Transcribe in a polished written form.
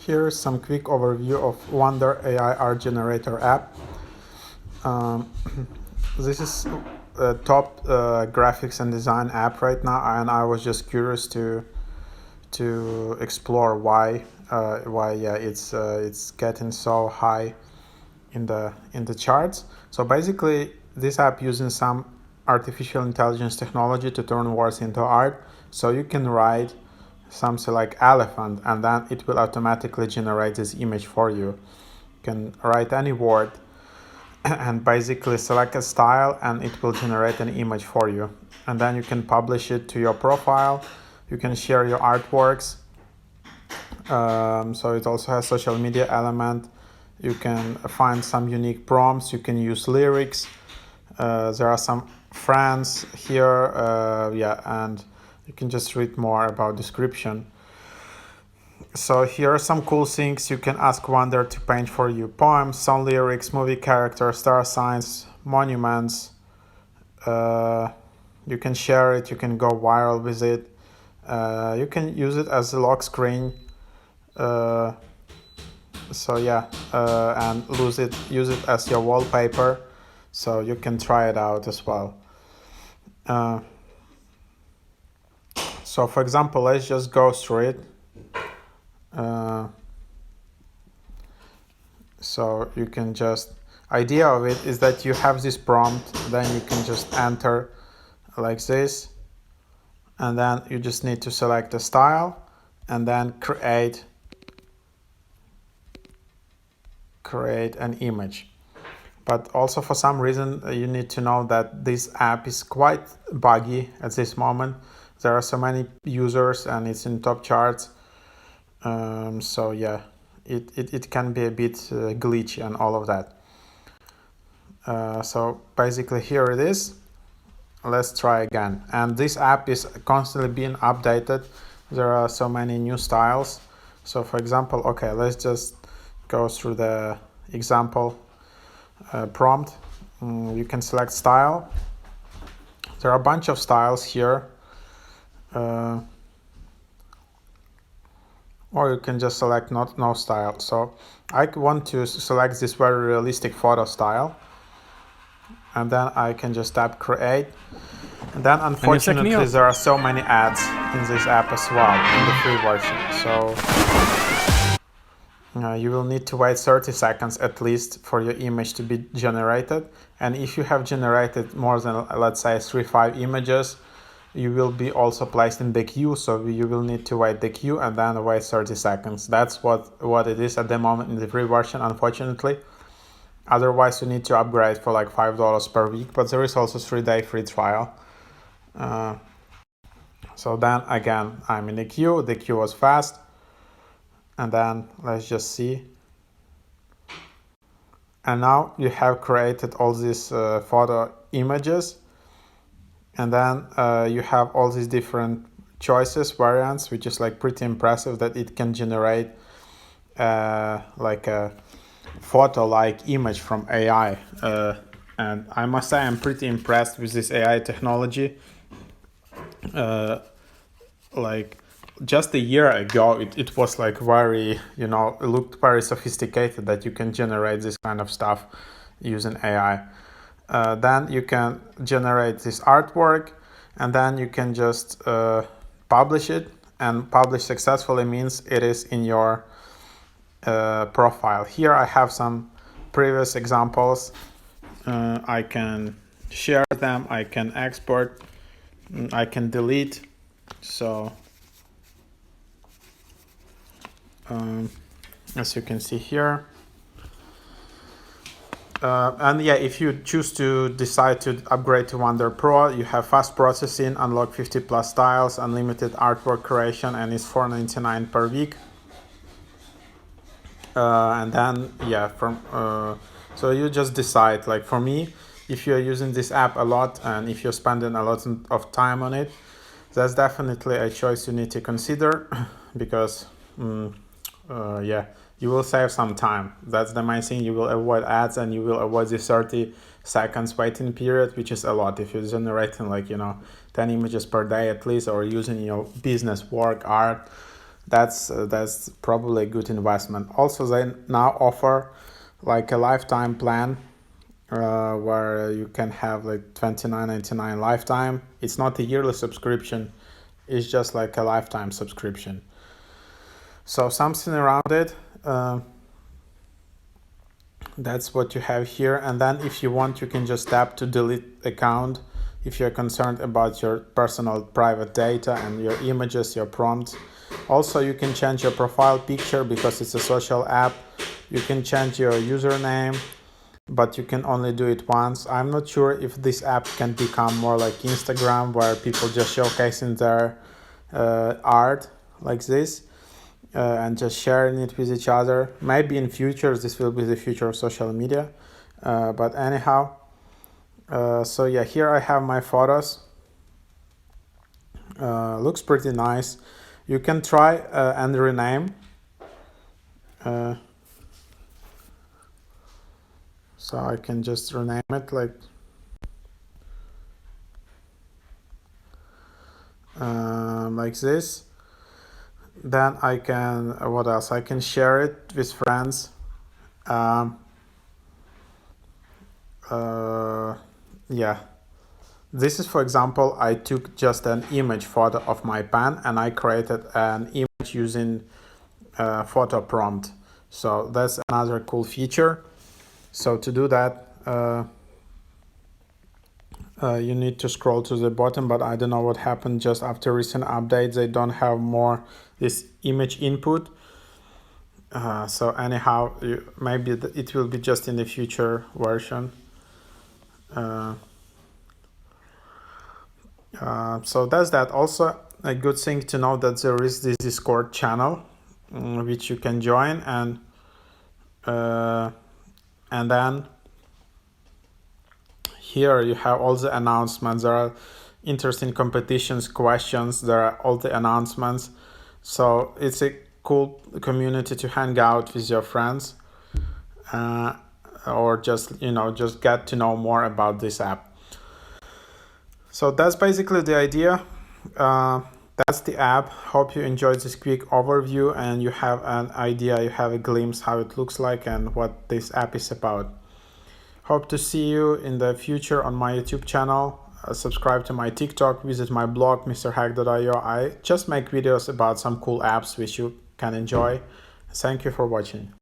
Here's some quick overview of Wonder AI Art Generator app. This is a top graphics and design app right now, and I was just curious to explore why it's getting so high in the charts. So basically, this app using some artificial intelligence technology to turn words into art. So you can write something like elephant, and then it will automatically generate this image for you. You can write any word and basically select a style, and it will generate an image for you. And then you can publish it to your profile. You can share your artworks. So it also has social media element. You can find some unique prompts. You can use lyrics. There are some friends here. And you can just read more about description. So here are some cool things. You can ask Wonder to paint for you poems, song lyrics, movie characters, star signs, monuments. You can share it. You can go viral with it. You can use it as a lock screen. And use it as your wallpaper. So you can try it out as well. So for example, let's just go through it. So you can just, idea of it is that you have this prompt, then you can just enter like this, and then you just need to select a style and then create an image. But also for some reason you need to know that this app is quite buggy at this moment. There are so many users and it's in top charts. It can be a bit glitchy and all of that. So basically here it is. Let's try again. And this app is constantly being updated. There are so many new styles. So for example, okay, let's just go through the example prompt. You can select style. There are a bunch of styles here. Or you can just select no style. So I want to select this very realistic photo style, and then I can just tap create. And then unfortunately there are so many ads in this app as well in the free version. So you will need to wait 30 seconds at least for your image to be generated. And if you have generated more than, let's say, 3-5 images, you will be also placed in the queue, so you will need to wait the queue and then wait 30 seconds. That's what it is at the moment in the free version, unfortunately. Otherwise, you need to upgrade for like $5 per week, but there is also 3-day free trial. So then again, I'm in the queue was fast. And then let's just see. And now you have created all these photo images. And then you have all these different choices, variants, which is like pretty impressive that it can generate like a photo-like image from AI. And I must say I'm pretty impressed with this AI technology. Like just a year ago, it was like very, it looked very sophisticated that you can generate this kind of stuff using AI. Then you can generate this artwork, and then you can just publish it. And publish successfully means it is in your profile. Here I have some previous examples. I can share them, I can export, I can delete. So as you can see here. If you choose to decide to upgrade to Wonder Pro, you have fast processing, unlock 50 plus styles, unlimited artwork creation, and it's $4.99 per week. So you just decide. Like for me, if you're using this app a lot and if you're spending a lot of time on it, that's definitely a choice you need to consider because you will save some time. That's the main thing. You will avoid ads and you will avoid the 30 seconds waiting period, which is a lot if you're generating 10 images per day at least, or using your business, work, art. that's probably a good investment. Also, they now offer like a lifetime plan where you can have like $29.99 lifetime. It's not a yearly subscription, it's just like a lifetime subscription. So something around it. That's what you have here. And then if you want, you can just tap to delete account if you're concerned about your personal private data and your images, your prompts. Also, you can change your profile picture because it's a social app. You can change your username, but you can only do it once. I'm not sure if this app can become more like Instagram, where people just showcasing their art like this and just sharing it with each other. Maybe in future this will be the future of social media, but anyhow, so yeah, here I have my photos. Looks pretty nice. You can try and rename. So I can just rename it like this. Then I can, what else? I can share it with friends. Yeah. This is, for example, I took just an image photo of my pen and I created an image using photo prompt. So that's another cool feature. So to do that, you need to scroll to the bottom, but I don't know what happened just after recent updates. They don't have more this image input. So anyhow, maybe it will be just in the future version. So that's that. Also, a good thing to know that there is this Discord channel which you can join, and then here you have all the announcements. There are interesting competitions, questions, there are all the announcements. So it's a cool community to hang out with your friends, or just get to know more about this app. So that's basically the idea. That's the app. Hope you enjoyed this quick overview and you have an idea, you have a glimpse how it looks like and what this app is about. Hope to see you in the future on my YouTube channel. Subscribe to my TikTok, visit my blog, mrhack.io. I just make videos about some cool apps which you can enjoy. Thank you for watching.